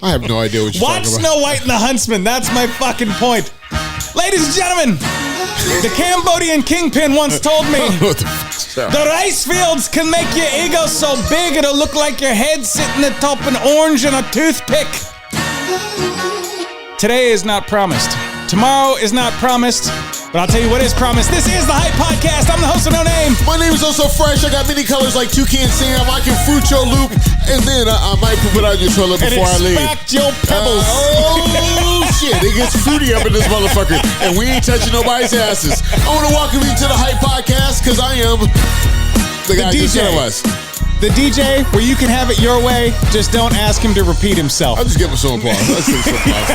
I have no idea what you're Watch talking about. Snow White and the Huntsman. That's my fucking point. Ladies and gentlemen, the Cambodian kingpin once told me, the rice fields can make your ego so big it'll look like your head sitting atop an orange and a toothpick. Today is not promised. Tomorrow is not promised. But I'll tell you what is promised. This is the Hype Podcast. I'm the host of No Name. My name is also Fresh. I got many colors like Toucan Sam. I can fruit your loop, and then I might put it on your toilet before I leave. Extract your pebbles. Oh, shit. It gets fruity up in this motherfucker, and we ain't touching nobody's asses. I want to welcome you to the Hype Podcast, because I am the guy who said I was. The DJ, where you can have it your way, just don't ask him to repeat himself. I'll just give him some applause. Let's give him some applause.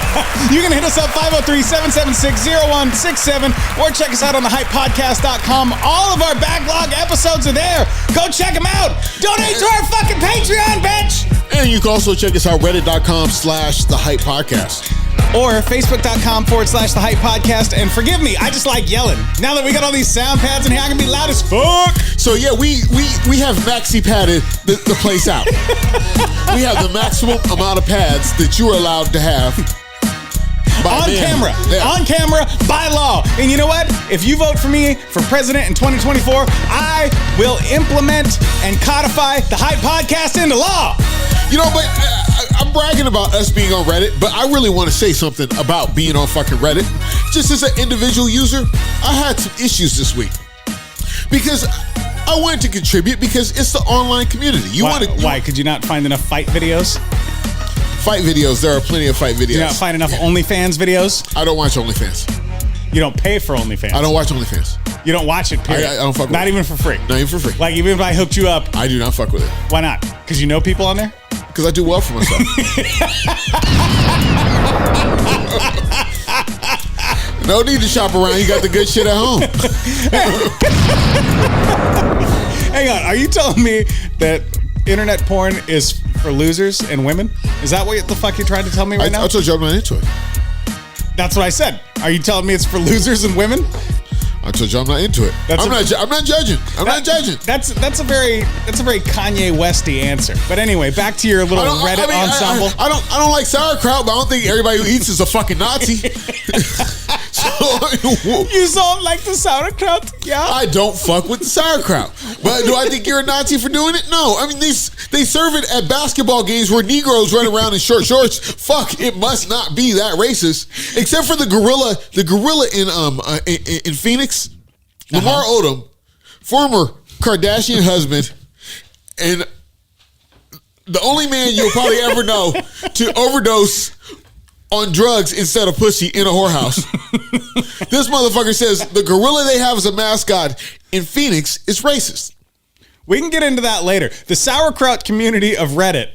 You can hit us up 503-776-0167 or check us out on thehypepodcast.com. All of our backlog episodes are there. Go check them out. Donate to our fucking Patreon, bitch. And you can also check us out reddit.com/thehypepodcast. Or facebook.com/The Hype Podcast. And forgive me, I just like yelling. Now that we got all these sound pads in here, I can be loud as fuck. So yeah, we have maxi padded the place out. We have the maximum amount of pads that you are allowed to have. On camera. Yeah. On camera, by law. And you know what? If you vote for me for president in 2024, I will implement and codify the Hype Podcast into law. You know, but I'm bragging about us being on Reddit, but I really want to say something about being on fucking Reddit. Just as an individual user, I had some issues this week because I wanted to contribute because it's the online community. Why? Could you not find enough fight videos? Fight videos. There are plenty of fight videos. Did you not find enough OnlyFans videos? I don't watch OnlyFans. You don't pay for OnlyFans. I don't watch OnlyFans. You don't watch it, period. I don't fuck with it. Not even for free. Not even for free. Like, even if I hooked you up. I do not fuck with it. Why not? Because you know people on there? Because I do well for myself. No need to shop around. You got the good shit at home. Hang on. Are you telling me that internet porn is for losers and women? Is that what the fuck you're trying to tell me right now? I told you I'm not into it. That's what I said. Are you telling me it's for losers and women? I told you I'm not into it. I'm not judging. I'm not judging. That's a very Kanye Westy answer. But anyway, back to your little Reddit ensemble. I don't like sauerkraut, but I don't think everybody who eats is a fucking Nazi. You don't like the sauerkraut? Yeah. I don't fuck with the sauerkraut. But do I think you're a Nazi for doing it? No. I mean, they serve it at basketball games where Negroes run around in short shorts. Fuck, it must not be that racist. Except for the gorilla in Phoenix. Lamar Odom, former Kardashian husband, and the only man you'll probably ever know to overdose on drugs instead of pussy in a whorehouse. This motherfucker says the gorilla they have as a mascot in Phoenix is racist. We can get into that later. The sauerkraut community of Reddit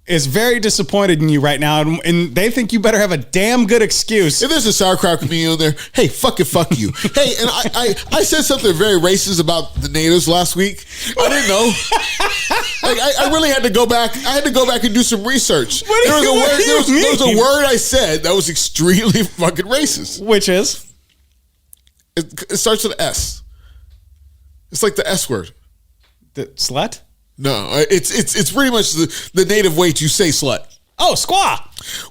is very disappointed in you right now, and they think you better have a damn good excuse. If there's a sauerkraut community on there, hey, fuck you. Hey, and I said something very racist about the natives last week. I didn't know. Like, I really had to go back. I had to go back and do some research. There was a word I said that was extremely fucking racist. Which is? It starts with an S. It's like the S word. The slut? No, it's pretty much the native way to say slut. Oh, squaw.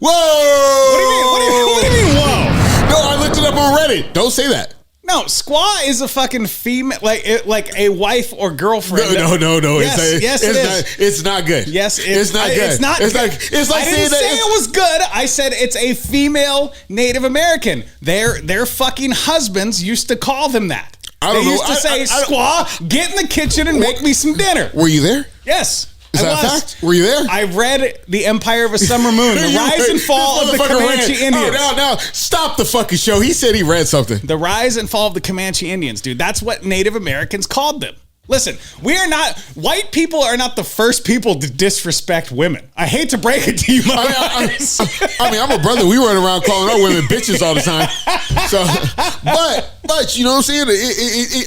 Whoa! What do you mean, whoa? No, I looked it up on Reddit. Don't say that. No, squaw is a fucking female, like a wife or girlfriend. No. Yes, it is. It's not good. Yes, it's not good. It's not good. It's like I didn't say it was good. I said it's a female Native American. Their fucking husbands used to call them that. They used to say, squaw, get in the kitchen and make me some dinner. Were you there? Yes. Is that a fact? Were you there? I read The Empire of a Summer Moon, The Rise and Fall of the Comanche Indians. Oh, now, stop the fucking show. He said he read something. The Rise and Fall of the Comanche Indians, dude. That's what Native Americans called them. Listen, white people are not the first people to disrespect women. I hate to break it to you, I mean, I'm a brother. We run around calling our women bitches all the time. So, but you know what I'm saying?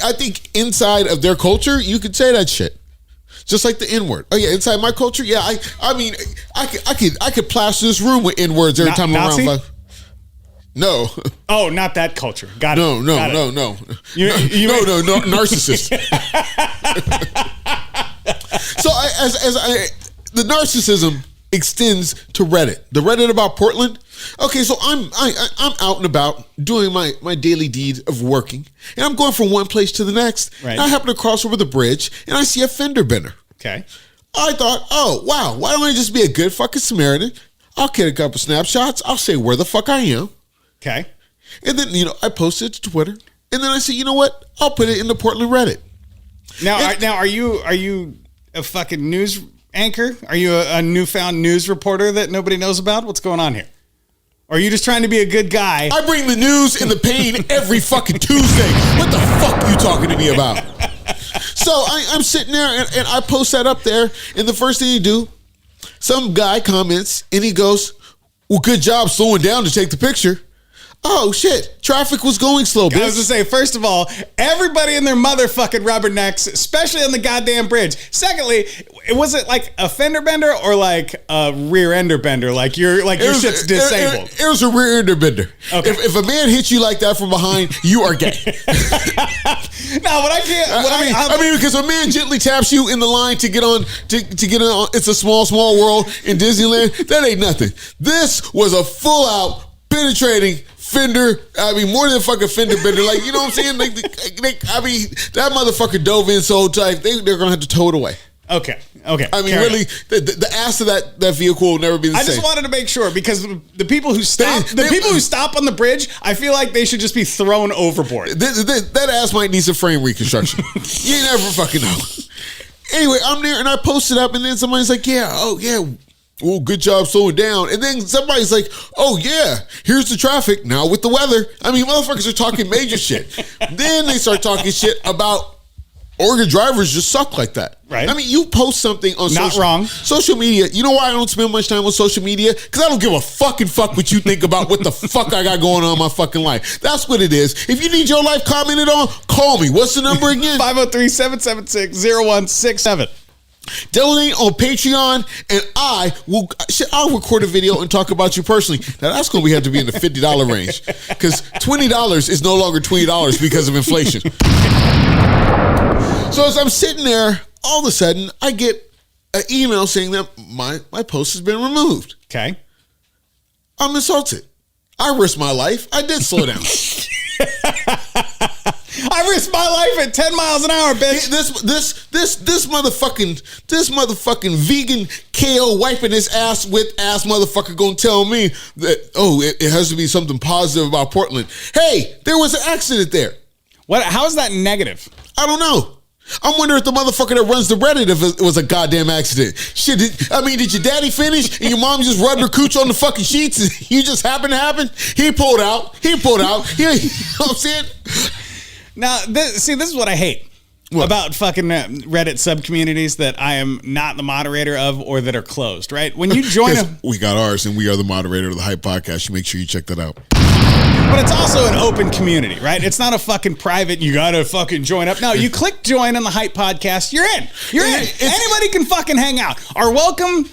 I think inside of their culture, you could say that shit. Just like the N-word. Oh yeah, inside my culture, yeah. I mean, I could plaster this room with N-words every time I'm Nazi? around. No. Oh, not that culture. Got it. No. You narcissist. So the narcissism extends to Reddit. The Reddit about Portland. Okay, so I'm out and about doing my daily deed of working, and I'm going from one place to the next. Right. And I happen to cross over the bridge, and I see a fender bender. Okay. I thought, oh wow, why don't I just be a good fucking Samaritan? I'll get a couple snapshots. I'll say where the fuck I am. Okay. And then I post it to Twitter, and then I say, you know what? I'll put it in the Portland Reddit. Now, are you a fucking news anchor? Are you a newfound news reporter that nobody knows about? What's going on here? Or are you just trying to be a good guy? I bring the news and the pain every fucking Tuesday. What the fuck are you talking to me about? So I'm sitting there and I post that up there, and the first thing you do, some guy comments and he goes, well, good job slowing down to take the picture. Oh shit, traffic was going slow, bitch. I was to say, first of all, everybody and their motherfucking rubbernecks, especially on the goddamn bridge. Secondly, was it like a fender bender or like a rear ender bender? Like your shit's disabled. It was a rear ender bender. Okay. If a man hits you like that from behind, you are gay. No, but I can't. I mean, because a man gently taps you in the line to get on to get on. It's a small world in Disneyland. That ain't nothing. This was a full out penetrating fender. I mean, more than a fucking fender bender. Like, you know what I'm saying? That motherfucker dove in so tight. They're gonna have to tow it away. Okay. I mean, really, the ass of that vehicle will never be the same. I just wanted to make sure, because the people who stop on the bridge, I feel like they should just be thrown overboard. That ass might need some frame reconstruction. You never fucking know. Anyway, I'm there and I post it up, and then somebody's like, well, good job slowing down. And then somebody's like, oh yeah, here's the traffic now with the weather. I mean, motherfuckers are talking major shit. Then they start talking shit about Oregon drivers just suck like that. Right. I mean, you post something on social media. You know why I don't spend much time on social media? Because I don't give a fuck what you think about what the fuck I got going on in my fucking life. That's what it is. If you need your life commented on, call me. What's the number again? 503-776-0167. Donate on Patreon, and I'll record a video and talk about you personally. Now that's going to have to be in the $50 range, because $20 is no longer $20 because of inflation. So as I'm sitting there, all of a sudden I get an email saying that my post has been removed. Okay. I'm insulted. I risked my life. I did slow down. I risked my life at 10 miles an hour, bitch. This motherfucking vegan KO wiping his ass with ass motherfucker gonna tell me that, it has to be something positive about Portland. Hey, there was an accident there. What? How is that negative? I don't know. I'm wondering if the motherfucker that runs the Reddit, if it was a goddamn accident. Shit, did your daddy finish and your mom just rubbed her cooch on the fucking sheets and you just happened to happen? He pulled out. You know what I'm saying? Now, this is what I hate about fucking Reddit subcommunities that I am not the moderator of or that are closed, right? When you join we got ours and we are the moderator of the Hype Podcast. You make sure you check that out. But it's also an open community, right? It's not a fucking private, you gotta fucking join up. No, you click join on the Hype Podcast, you're in. Anybody can fucking hang out. Our welcome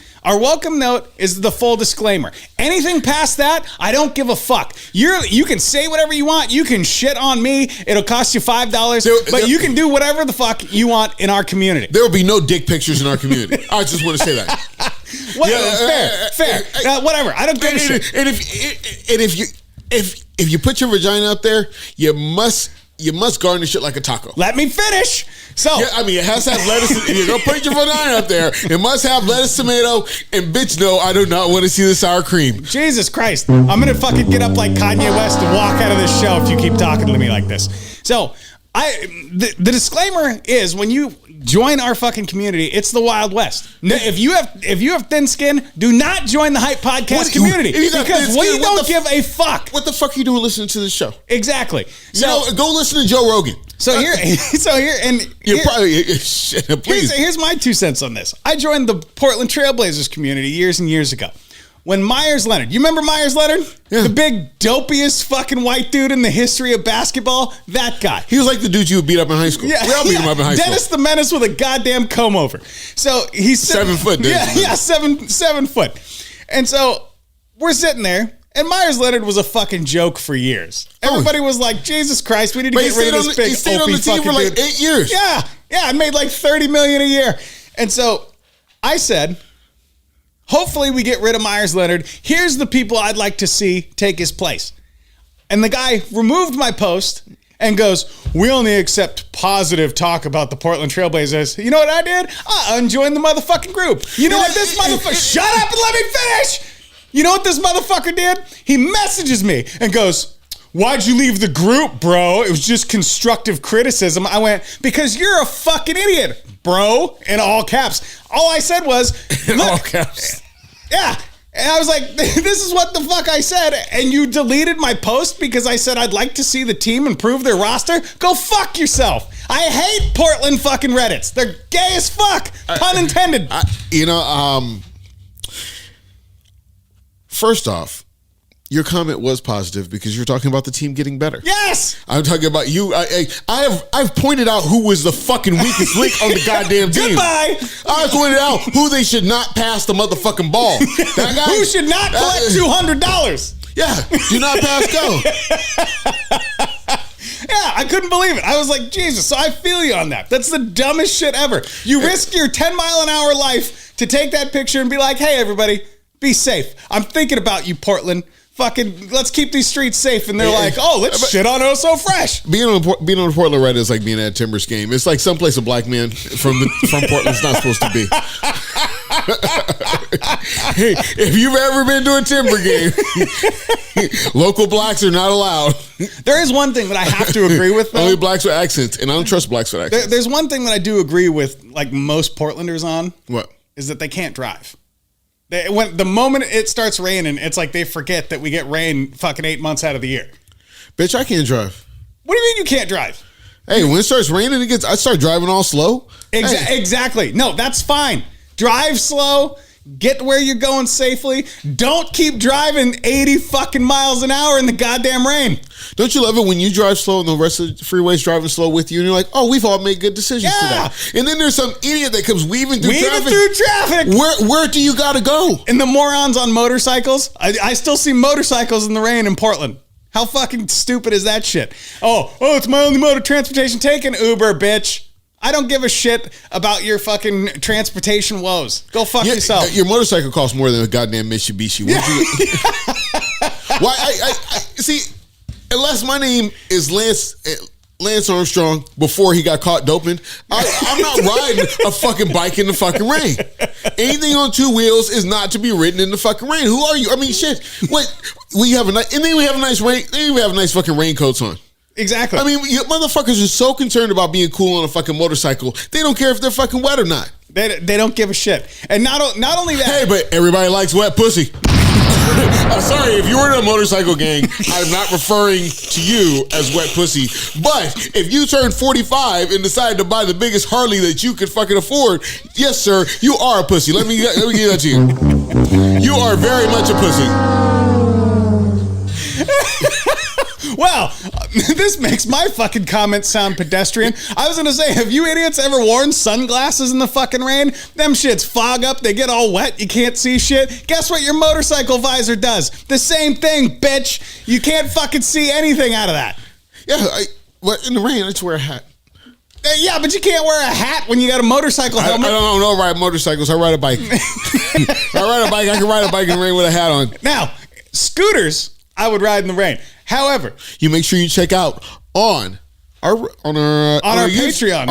note is the full disclaimer. Anything past that, I don't give a fuck. You can say whatever you want. You can shit on me. It'll cost you $5, but you can do whatever the fuck you want in our community. There will be no dick pictures in our community. I just want to say that. Fair. Whatever. I don't give a shit. And if you put your vagina up there, you must garnish it like a taco. Let me finish. So, it has to have lettuce. If you're gonna put your vagina up there, it must have lettuce, tomato, and bitch, no, I do not want to see the sour cream. Jesus Christ, I'm gonna fucking get up like Kanye West and walk out of this show if you keep talking to me like this. So, the disclaimer is, when you join our fucking community, it's the Wild West. If you have thin skin, do not join the Hype Podcast community, because we don't give a fuck. What the fuck are you doing listening to this show? Exactly. So go listen to Joe Rogan. Here's my 2 cents on this. I joined the Portland Trailblazers community years and years ago. When Myers Leonard, you remember Myers Leonard? Yeah. The big dopiest fucking white dude in the history of basketball? That guy. He was like the dude you would beat up in high school. Yeah, we all beat him up in high school. Dennis the Menace with a goddamn comb over. So he's 7 foot, dude. Yeah, 7 foot. And so we're sitting there, and Myers Leonard was a fucking joke for years. Everybody was like, Jesus Christ, we need to get rid of this big. He stayed on the team for like 8 years. Yeah, I made like $30 million a year. And so I said, Hopefully we get rid of Myers Leonard. Here's the people I'd like to see take his place. And the guy removed my post and goes, we only accept positive talk about the Portland Trailblazers. You know what I did? I unjoined the motherfucking group. You know what this motherfucker... Shut up and let me finish! You know what this motherfucker did? He messages me and goes, why'd you leave the group, bro? It was just constructive criticism. I went, because you're a fucking idiot, bro, in all caps. All I said was... In all caps. Yeah. And I was like, this is what the fuck I said. And you deleted my post because I said I'd like to see the team improve their roster? Go fuck yourself. I hate Portland fucking Reddits. They're gay as fuck. Pun intended. First off, your comment was positive because you're talking about the team getting better. Yes! I'm talking about you. I've pointed out who was the fucking weakest link on the goddamn team. Goodbye! I pointed out who they should not pass the motherfucking ball. That guy, who should not collect $200? Yeah, do not pass go. Yeah, I couldn't believe it. I was like, Jesus, so I feel you on that. That's the dumbest shit ever. You risk your 10-mile-an-hour life to take that picture and be like, hey, everybody, be safe. I'm thinking about you, Portland. Fucking, let's keep these streets safe. And they're like, oh, let's shit on Oh So Fresh. Being on Portland Reddit is like being at a Timbers game. It's like someplace a black man from Portland's not supposed to be. Hey, if you've ever been to a Timber game, local blacks are not allowed. There is one thing that I have to agree with, though. Only blacks with accents, and I don't trust blacks with accents. There's one thing that I do agree with, like most Portlanders on. What? Is that they can't drive. When the moment it starts raining, it's like they forget that we get rain fucking 8 months out of the year. Bitch, I can't drive. What do you mean you can't drive? Hey, when it starts raining, I start driving all slow. Exactly. No, that's fine. Drive slow. Get where you're going safely. Don't keep driving 80 fucking miles an hour in the goddamn rain. Don't you love it when you drive slow and the rest of the freeway's driving slow with you and you're like, oh, we've all made good decisions today. And then there's some idiot that comes weaving through traffic. Where do you got to go? And the morons on motorcycles. I still see motorcycles in the rain in Portland. How fucking stupid is that shit? Oh, it's my only mode of transportation. Take an Uber, bitch. I don't give a shit about your fucking transportation woes. Go fuck yourself. Your motorcycle costs more than a goddamn Mitsubishi. Why? I see. Unless my name is Lance Armstrong before he got caught doping, I'm not riding a fucking bike in the fucking rain. Anything on two wheels is not to be ridden in the fucking rain. Who are you? I mean, shit. Wait, we have a nice rain. Then we have nice fucking raincoats on. Exactly. I mean, you motherfuckers are so concerned about being cool on a fucking motorcycle. They don't care if they're fucking wet or not. They don't give a shit. And not only that. Hey, but everybody likes wet pussy. I'm sorry, if you were in a motorcycle gang, I'm not referring to you as wet pussy. But if you turn 45 and decide to buy the biggest Harley that you could fucking afford, yes, sir, you are a pussy. Let me give that to you. You are very much a pussy. Well, this makes my fucking comment sound pedestrian. I was going to say, have you idiots ever worn sunglasses in the fucking rain? Them shits fog up. They get all wet. You can't see shit. Guess what your motorcycle visor does? The same thing, bitch. You can't fucking see anything out of that. Yeah, in the rain, I just wear a hat. Yeah, but you can't wear a hat when you got a motorcycle helmet. I don't ride motorcycles. I ride a bike. I can ride a bike in the rain with a hat on. Now, scooters, I would ride in the rain. However, you make sure you check out on our Patreon, on our Patreon,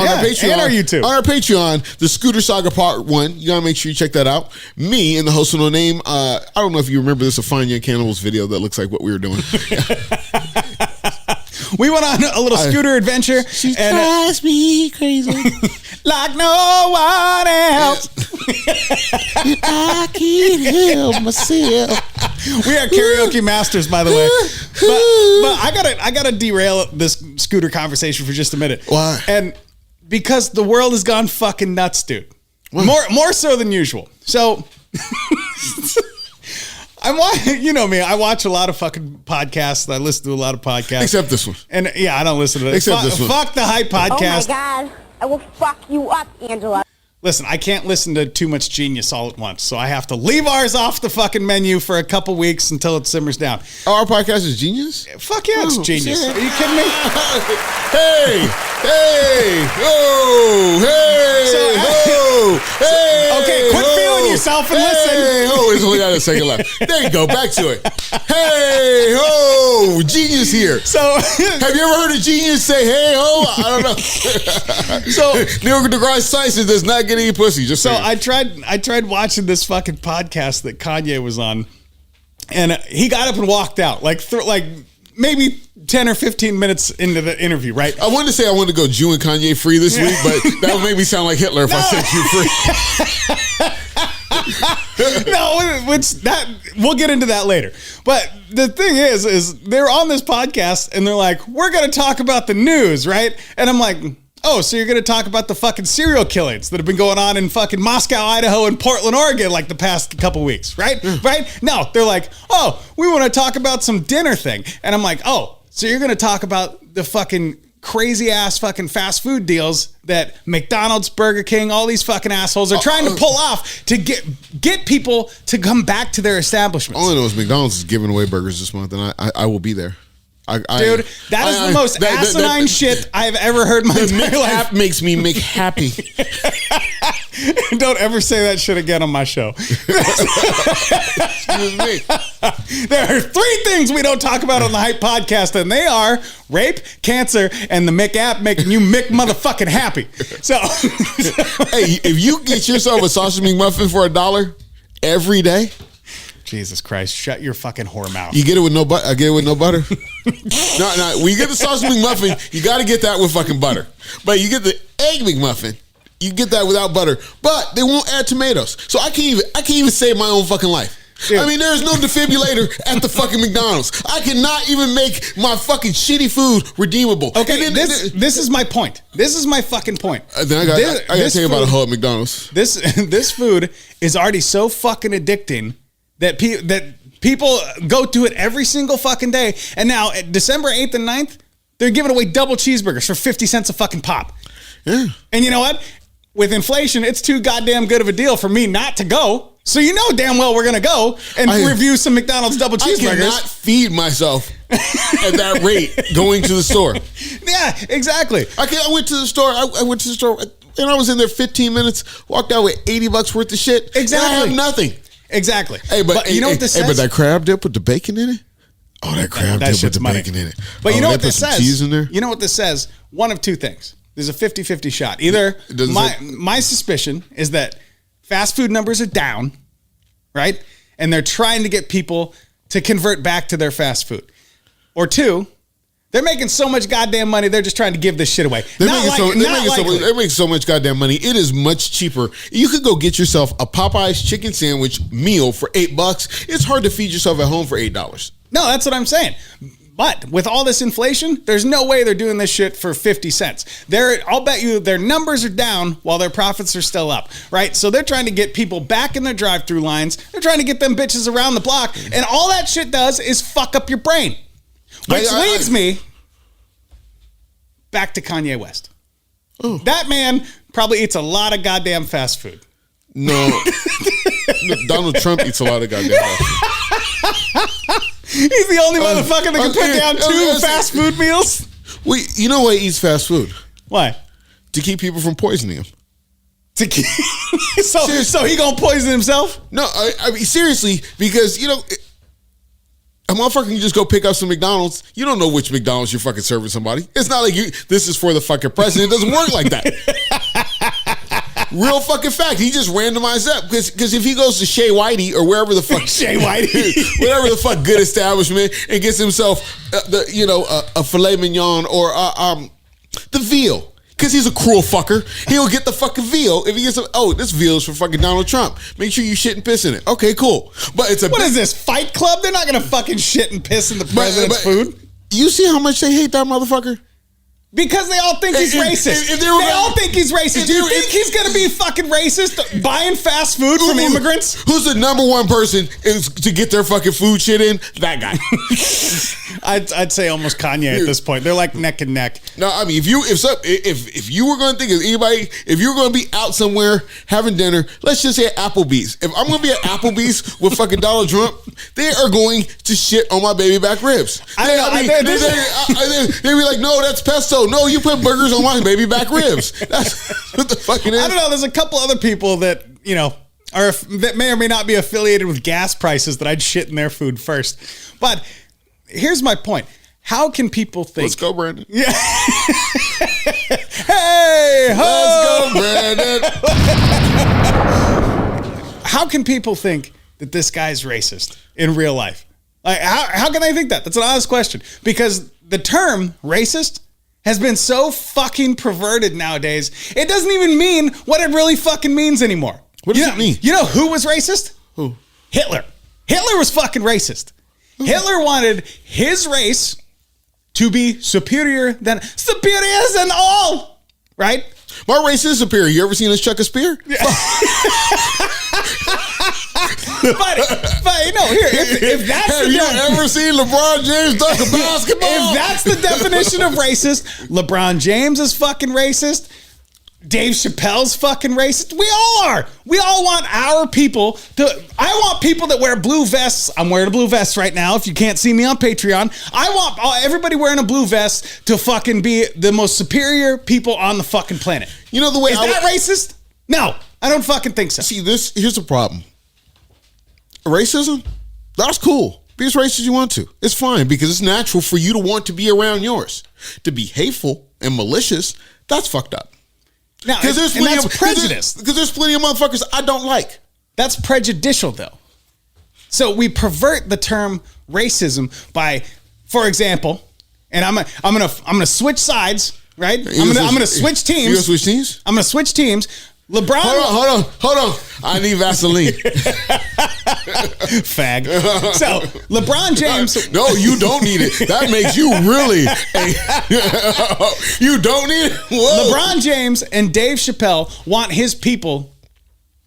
and our YouTube, on our Patreon, the Scooter Saga Part 1. You gotta make sure you check that out. Me and the host of No Name. I don't know if you remember this, a Fine Young Cannibals video that looks like what we were doing. We went on a little scooter adventure. She drives me crazy like no one else. I can't help myself. We are karaoke masters, by the way. But I gotta derail this scooter conversation for just a minute. Why? And because the world has gone fucking nuts, dude. More so than usual. So you know me, I watch a lot of fucking podcasts. I listen to a lot of podcasts. Except this one. And yeah, I don't listen to it. Except this one. Fuck the hype podcast. Oh my God. I will fuck you up, Angela. Listen, I can't listen to too much genius all at once, so I have to leave ours off the fucking menu for a couple weeks until it simmers down. Oh, our podcast is genius? Fuck yeah, it's genius. Shit. Are you kidding me? Hey, Okay, quit feeling yourself. yourself and listen. Hey, ho, it's only got a second left. There you go. Back to it. Hey, ho, genius here. So, have you ever heard a genius say, hey, ho? I don't know. So, Neil deGrasse Tyson does not get any pussy. Just so saying. I tried watching this fucking podcast that Kanye was on, and he got up and walked out like maybe 10 or 15 minutes into the interview, right? I wanted to say I wanted to go Jew and Kanye free this week, but that would make me sound like Hitler if I said you free. No, we'll get into that later. But the thing is they're on this podcast and they're like, we're going to talk about the news, right? And I'm like, oh, so you're going to talk about the fucking serial killings that have been going on in fucking Moscow, Idaho, and Portland, Oregon, like the past couple weeks, right? Right? No, they're like, oh, we want to talk about some dinner thing. And I'm like, oh, so you're going to talk about the fucking crazy ass fucking fast food deals that McDonald's, Burger King, all these fucking assholes are trying to pull off to get people to come back to their establishments. All I know is McDonald's is giving away burgers this month, and I will be there. Dude, that is the most asinine shit I've ever heard in my entire life. Makes me make happy. Don't ever say that shit again on my show. Excuse me. There are 3 things we don't talk about on the Hype Podcast, and they are rape, cancer, and the Mick app making you Mick motherfucking happy. So, hey, if you get yourself a sausage McMuffin for $1 every day, Jesus Christ, shut your fucking whore mouth. You get it with no butter? I get it with no butter? No. When you get the sausage McMuffin, you got to get that with fucking butter. But you get the egg McMuffin, you get that without butter. But they won't add tomatoes. So I can't even save my own fucking life. Dude. I mean, there is no defibrillator at the fucking McDonald's. I cannot even make my fucking shitty food redeemable. Okay, this is my point. This is my fucking point. Then I got to tell you about a hoe at McDonald's. This food is already so fucking addicting that people go to it every single fucking day. And now, at December 8th and 9th, they're giving away double cheeseburgers for 50 cents a fucking pop. Yeah. And you know what? With inflation, it's too goddamn good of a deal for me not to go. So you know damn well we're going to go and review some McDonald's double cheeseburgers. I cannot feed myself at that rate going to the store. Yeah, exactly. I went to the store. I went to the store, and I was in there 15 minutes, walked out with $80 worth of shit. Exactly. And I have nothing. Exactly. Hey, but you know what this says? But that crab dip with the bacon in it? Oh, that crab dip with the bacon in it. But you know what this says? Cheese in there? You know what this says? One of 2 things. There's a 50-50 shot. Either my suspicion is that fast food numbers are down, right? And they're trying to get people to convert back to their fast food. Or 2, they're making so much goddamn money, they're just trying to give this shit away. They're making so much goddamn money. It is much cheaper. You could go get yourself a Popeye's chicken sandwich meal for $8. It's hard to feed yourself at home for $8. No, that's what I'm saying. But with all this inflation, there's no way they're doing this shit for 50 cents. I'll bet you their numbers are down while their profits are still up, right? So they're trying to get people back in their drive-through lines. They're trying to get them bitches around the block. And all that shit does is fuck up your brain. Which leads me back to Kanye West. Oh. That man probably eats a lot of goddamn fast food. No. Donald Trump eats a lot of goddamn fast food. He's the only motherfucker that can put down 2 fast food meals. You know why he eats fast food? Why? To keep people from poisoning him. So he gonna poison himself? No, I mean, seriously, because, you know, a motherfucker can just go pick up some McDonald's. You don't know which McDonald's you're fucking serving somebody. It's not like this is for the fucking president. It doesn't work like that. Real fucking fact. He just randomized that because if he goes to Shea Whitey or wherever the fuck Shea Whitey, whatever the fuck good establishment, and gets himself a filet mignon or the veal. Because he's a cruel fucker. He'll get the fucking veal. If he gets this veal is for fucking Donald Trump. Make sure you shit and piss in it. Okay, cool. But what is this, Fight Club? They're not going to fucking shit and piss in the president's food. You see how much they hate that motherfucker? Because they all think he's racist. They all think he's racist. Do you think he's going to be fucking racist buying fast food from immigrants? Who's the number one person to get their fucking food shit in? That guy. I'd say almost Kanye at this point. They're like neck and neck. No, I mean, if you were going to think of anybody, if you were going to be out somewhere having dinner, let's just say at Applebee's. If I'm going to be at Applebee's with fucking Donald Trump, they are going to shit on my baby back ribs. They'd be like, no, that's pesto. No, you put burgers on my baby back ribs. That's what the fucking is. I don't know. There's a couple other people that, or that may or may not be affiliated with gas prices that I'd shit in their food first. But here's my point. How can people think... Let's go, Brandon. Yeah. Hey, ho! Let's go, Brandon. How can people think that this guy's racist in real life? Like, how can they think that? That's an honest question. Because the term racist has been so fucking perverted nowadays, it doesn't even mean what it really fucking means anymore. What does it mean? You know who was racist? Who? Hitler. Hitler was fucking racist. Hitler wanted his race to be superior than all, right? My race is superior. You ever seen us chuck a spear? Yeah. but no, here, if that's have you ever seen LeBron James dunk a basketball? If that's the definition of racist, LeBron James is fucking racist. Dave Chappelle's fucking racist. We all are. We all want our people to... I want people that wear blue vests. I'm wearing a blue vest right now. If you can't see me on Patreon, I want everybody wearing a blue vest to fucking be the most superior people on the fucking planet. You know the way... Is that racist? No, I don't fucking think so. See, here's the problem. Racism, that's cool. Be as racist as you want to. It's fine because it's natural for you to want to be around yours. To be hateful and malicious, that's fucked up. Now, Because there's prejudice. Because there's plenty of motherfuckers I don't like. That's prejudicial, though. So we pervert the term racism by, for example, and I'm gonna switch sides, right? I'm gonna switch teams. You gonna switch teams? I'm gonna switch teams. LeBron. Hold on. I need Vaseline. Fag. So LeBron James. No, you don't need it. That makes you really. You don't need it. Whoa. LeBron James and Dave Chappelle want his people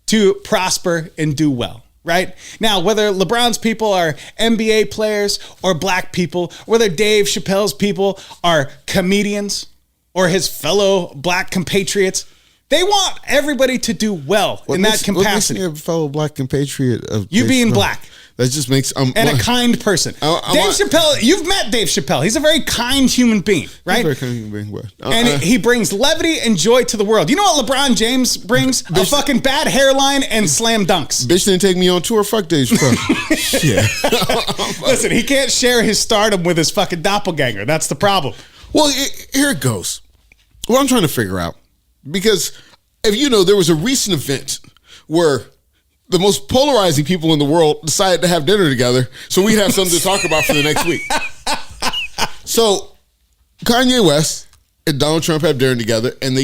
to prosper and do well. Right? Now, whether LeBron's people are NBA players or black people, whether Dave Chappelle's people are comedians or his fellow black compatriots, they want everybody to do well in that capacity. What makes me a fellow black compatriot of you Dave being Chappelle? Black. That just makes... and a kind person. Dave Chappelle, you've met Dave Chappelle. He's a very kind human being, right? He's a very kind human being. And he brings levity and joy to the world. You know what LeBron James brings? A fucking bad hairline and slam dunks. Bitch didn't take me on tour. Fuck Dave Chappelle. Shit. Listen, he can't share his stardom with his fucking doppelganger. That's the problem. Well, here it goes. What I'm trying to figure out, because if you know, there was a recent event where the most polarizing people in the world decided to have dinner together so we'd have something to talk about for the next week. So Kanye West and Donald Trump have dinner together, and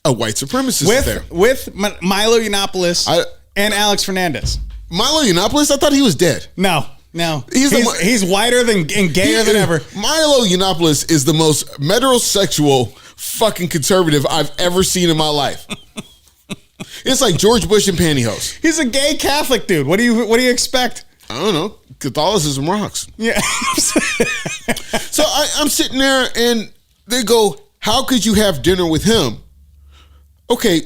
a white supremacist is there. With Milo Yiannopoulos and Alex Fernandez. Milo Yiannopoulos? I thought he was dead. No. He's whiter and gayer than ever. Milo Yiannopoulos is the most metrosexual fucking conservative I've ever seen in my life. It's like George Bush in pantyhose. He's a gay Catholic dude. What do you expect? I don't know. Catholicism rocks. Yeah. So I'm sitting there and they go, how could you have dinner with him? Okay,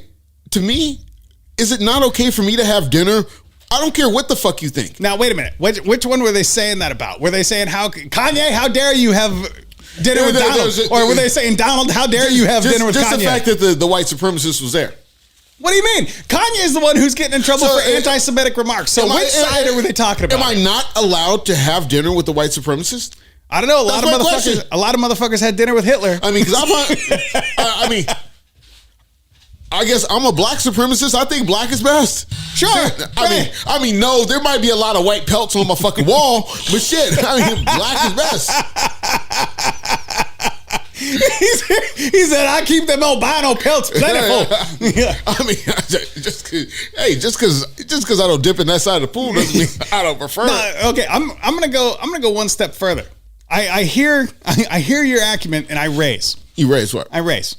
to me, is it not okay for me to have dinner? I don't care what the fuck you think. Now, wait a minute. Which one were they saying that about? Were they saying, Kanye, how dare you have dinner with Donald? Or were they saying, Donald, how dare you have dinner with Kanye? Just the fact that the white supremacist was there. What do you mean? Kanye is the one who's getting in trouble for anti-Semitic remarks. So which side were they talking about? Am I not allowed to have dinner with the white supremacist? I don't know. A lot of motherfuckers had dinner with Hitler. I mean, because I guess I'm a black supremacist. I think black is best. Sure. I mean, no, there might be a lot of white pelts on my fucking wall, but shit, I mean, black is best. He said, I keep them albino pelts plentiful. Yeah. I mean, just because I don't dip in that side of the pool doesn't mean I don't prefer it. Okay, I'm gonna go one step further. I hear your argument, and I raise. You raise what? I raise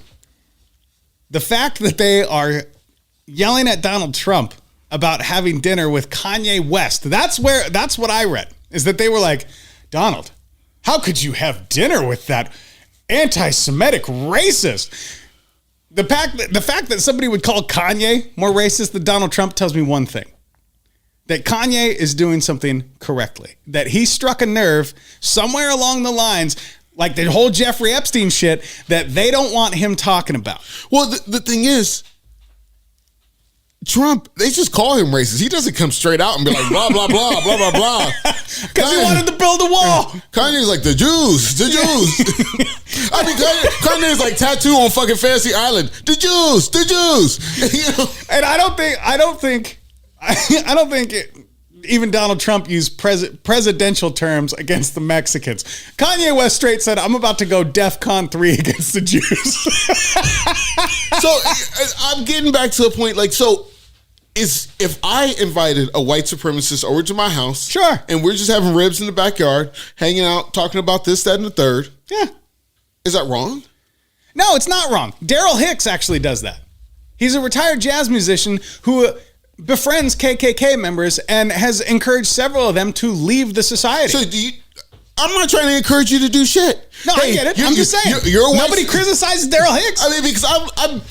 the fact that they are yelling at Donald Trump about having dinner with Kanye West. That's what I read, is that they were like, Donald, how could you have dinner with that anti-Semitic racist? The fact that somebody would call Kanye more racist than Donald Trump tells me one thing: that Kanye is doing something correctly. That he struck a nerve somewhere along the lines, like the whole Jeffrey Epstein shit, that they don't want him talking about. Well, the thing is, Trump, they just call him racist. He doesn't come straight out and be like, blah, blah, blah, blah, blah, blah. Because he wanted to build a wall. Kanye's like, the Jews. I mean, Kanye's like tattoo on fucking Fantasy Island. The Jews. You know? And I don't think even Donald Trump used presidential terms against the Mexicans. Kanye West straight said, I'm about to go DEFCON 3 against the Jews. So I'm getting back to a point, like, so if I invited a white supremacist over to my house, sure, and we're just having ribs in the backyard, hanging out, talking about this, that, and the third, yeah, is that wrong? No, it's not wrong. Daryl Hicks actually does that. He's a retired jazz musician who befriends KKK members and has encouraged several of them to leave the society. So I'm not trying to encourage you to do shit. No, I get it. I'm just saying. Nobody criticizes Daryl Hicks. I mean, because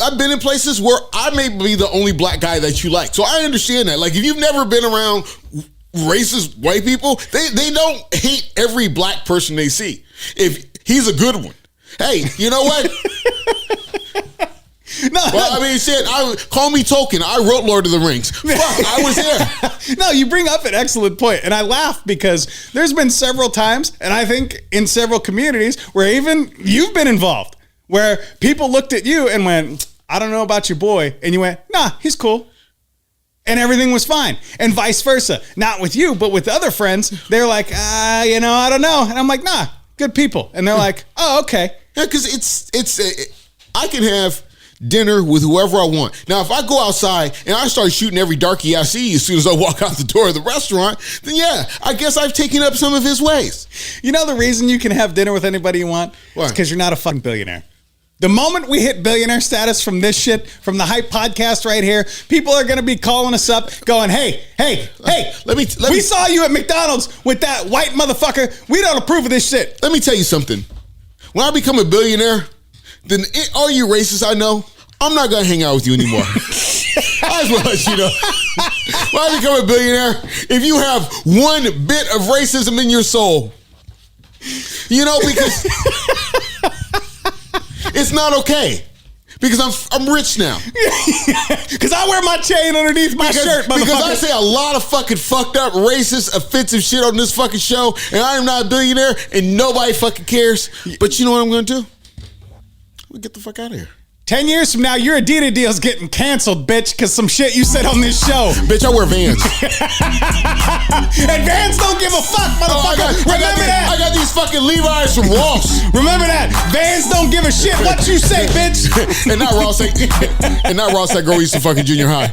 I've been in places where I may be the only black guy that you like. So I understand that. Like, if you've never been around racist white people, they don't hate every black person they see. If he's a good one. Hey, you know what? No, well, I mean, shit. Call me Tolkien. I wrote Lord of the Rings. Fuck, I was there. No, you bring up an excellent point, and I laugh because there's been several times, and I think in several communities where even you've been involved, where people looked at you and went, "I don't know about your boy," and you went, "Nah, he's cool," and everything was fine, and vice versa. Not with you, but with other friends. They're like, I don't know," and I'm like, "Nah, good people," and they're like, "Oh, okay." Yeah, because I can have dinner with whoever I want. Now, if I go outside and I start shooting every darkie I see as soon as I walk out the door of the restaurant, then yeah, I guess I've taken up some of his ways. You know the reason you can have dinner with anybody you want? Why? It's because you're not a fucking billionaire. The moment we hit billionaire status from this shit, from the Hype podcast right here, people are going to be calling us up going, hey, we saw you at McDonald's with that white motherfucker. We don't approve of this shit. Let me tell you something. When I become a billionaire, then all you racists I know, I'm not going to hang out with you anymore. I just want to let you know. When I become a billionaire, if you have one bit of racism in your soul, you know, because it's not okay. Because I'm rich now. Because I wear my chain underneath my shirt, motherfucker. Because I say a lot of fucking fucked up, racist, offensive shit on this fucking show, and I am not a billionaire, and nobody fucking cares. But you know what I'm going to do? We'll get the fuck out of here. 10 years from now, your Adidas deal's getting canceled, bitch, because some shit you said on this show. Bitch, I wear Vans. And Vans don't give a fuck, motherfucker. Remember that. I got these fucking Levi's from Ross. Remember that. Vans don't give a shit what you say, bitch. And not Ross that girl used to fucking junior high.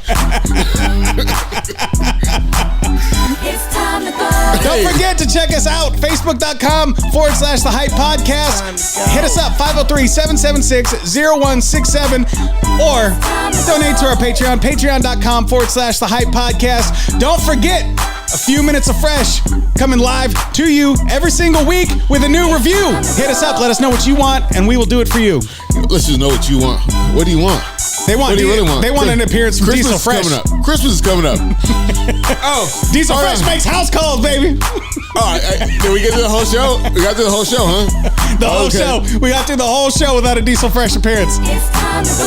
It's time to go. Don't forget to check us out, facebook.com/The Hype Podcast. Hit us up, 503-776-0167, or donate to our Patreon, patreon.com/The Hype Podcast. Don't forget, a few minutes of fresh coming live to you every single week with a new review. Hit us up, let us know what you want, and we will do it for you. Let's just know what you want. What do you want? What do you really want? They want an appearance from Diesel Fresh. Christmas is coming up. Oh, Diesel Fresh makes house calls, baby. All right, did we get to the whole show? We got to the whole show, huh? The whole show. We got through the whole show without a Diesel Fresh appearance. It's time to go.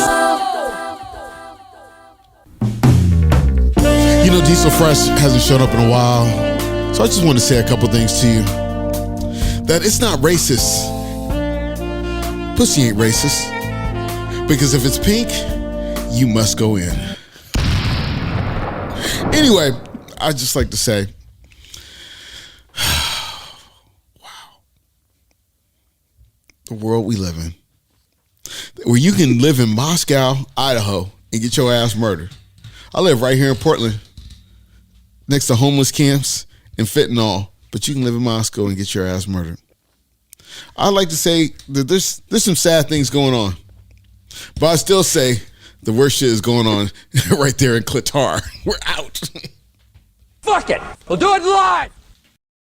You know, Diesel Fresh hasn't shown up in a while, so I just want to say a couple things to you. That it's not racist. Pussy ain't racist. Because if it's pink, you must go in. Anyway, I'd just like to say, wow. The world we live in. Where you can live in Moscow, Idaho, and get your ass murdered. I live right here in Portland, next to homeless camps and fentanyl, but you can live in Moscow and get your ass murdered. I'd like to say that there's some sad things going on. But I still say the worst shit is going on right there in Qatar. We're out. Fuck it. We'll do it live.